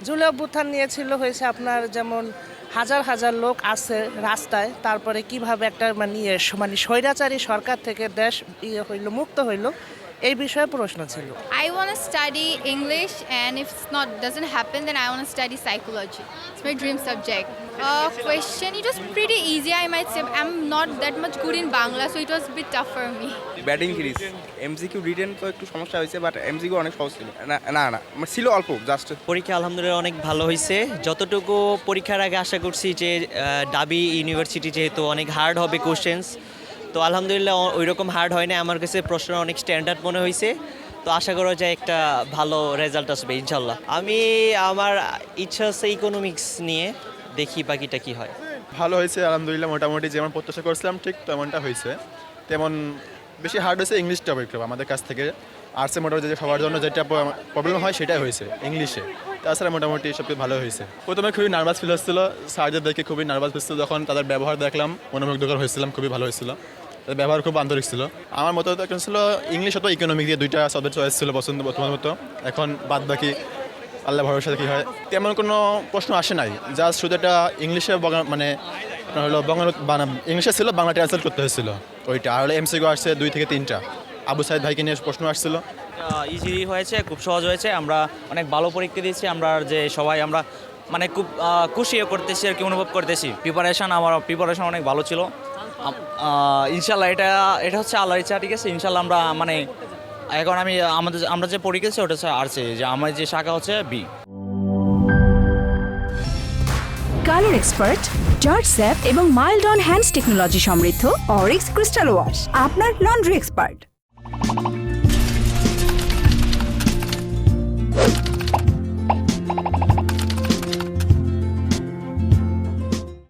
জুলাই অভ্যুত্থান নিয়েছিল হয়েছে আপনার যেমন হাজার হাজার লোক আছে রাস্তায়, তারপরে কিভাবে একটা মানে স্বৈরাচারী সরকার থেকে দেশ মুক্ত হইল, এই বিষয়ে প্রশ্ন ছিল। I want to study English, and if it's not doesn't happen, then I want to study psychology. It's my dream subject. Question, it was pretty easy, I might say. I'm not that much good in Bangla, so it was a bit tough for me. Batting series MCQ written তো একটু সমস্যা হয়েছে, but MCQ অনেক সহজ ছিল। না না না মানে ছিল অল্প জাস্ট। পরীক্ষা আলহামদুলিল্লাহ অনেক ভালো হয়েছে। যতটুকু পরীক্ষার আগে আশা করছি যে ডাবি ইউনিভার্সিটি যেহেতু অনেক হার্ড হবে কোশ্চেন্স, তো আলহামদুলিল্লাহ ওই রকম হার্ড হয় না। আমার কাছে প্রশ্ন অনেক স্ট্যান্ডার্ড মনে হয়েছে, তো আশা করা যায় একটা ভালো রেজাল্ট আসবে ইনশাল্লাহ। আমার ইচ্ছা আছে ইকোনমিক্স নিয়ে, দেখি বাকিটা কি হয়। ভালো হয়েছে আলহামদুলিল্লাহ, মোটামুটি যেমন প্রত্যাশা করছিলাম ঠিক তেমনটা হয়েছে। তেমন বেশি হার্ড হয়েছে ইংলিশটা একটু আমাদের কাছ থেকে। আর্টসে মোটামুটি যে সবার জন্য যেটা প্রবলেম হয় সেটাই হয়েছে ইংলিশে, তাছাড়া মোটামুটি সব কিছু ভালো হয়েছে। প্রথমে খুবই নার্ভাস ফিল হচ্ছিলো, স্যারদের দেখে খুবই নার্ভাস হচ্ছিল। যখন তাদের ব্যবহার দেখলাম মনোমুগ্ধকর হয়েছিলাম, খুবই ভালো হয়েছিল, তাদের ব্যবহার খুব আন্তরিক ছিল। আমার মতো একটা ছিল ইংলিশ অত ইকোনমিক দিয়ে দুইটা সাবজেক্ট চয়েস ছিল পছন্দ প্রথম মতো। এখন বাদ বাকি আল্লাহ ভরসা কী হয়। তেমন কোনো প্রশ্ন আসে নাই, জাস্ট শুধু এটা ইংলিশে মানে হলো ইংলিশে ছিল, বাংলা ট্রান্সলেট করতে হয়েছিল ওইটা। আর হলো এমসিকিউ আসছে 2 থেকে 3টা। আবু সাইদ ভাইকে নিয়ে প্রশ্ন আসছিল। ইজি হয়েছে, খুব সহজ হয়েছে। আমরা অনেক ভালো পরীক্ষা দিয়েছি। আমরা যে সবাই আমরা মানে খুব খুশিও করতেছি আর কি, অনুভব করতেছি। আমার প্রিপারেশন অনেক ভালো ছিল। ইনশাল্লাহ এটা হচ্ছে আল্লাহর ইচ্ছা, ঠিক আছে। ইনশাল্লাহ আমরা মানে এখন আমরা যে পরীক্ষা দিচ্ছি ওটা হচ্ছে আর্টসে, যে আমার যে শাখা হচ্ছে বি। কালার এক্সপার্ট, জর্জ স্যাপ এবং মাইল্ড অন হ্যান্ডস টেকনোলজি সমৃদ্ধ অরিক্স ক্রিস্টাল ওয়াশ আপনার লন্ড্রি এক্সপার্ট।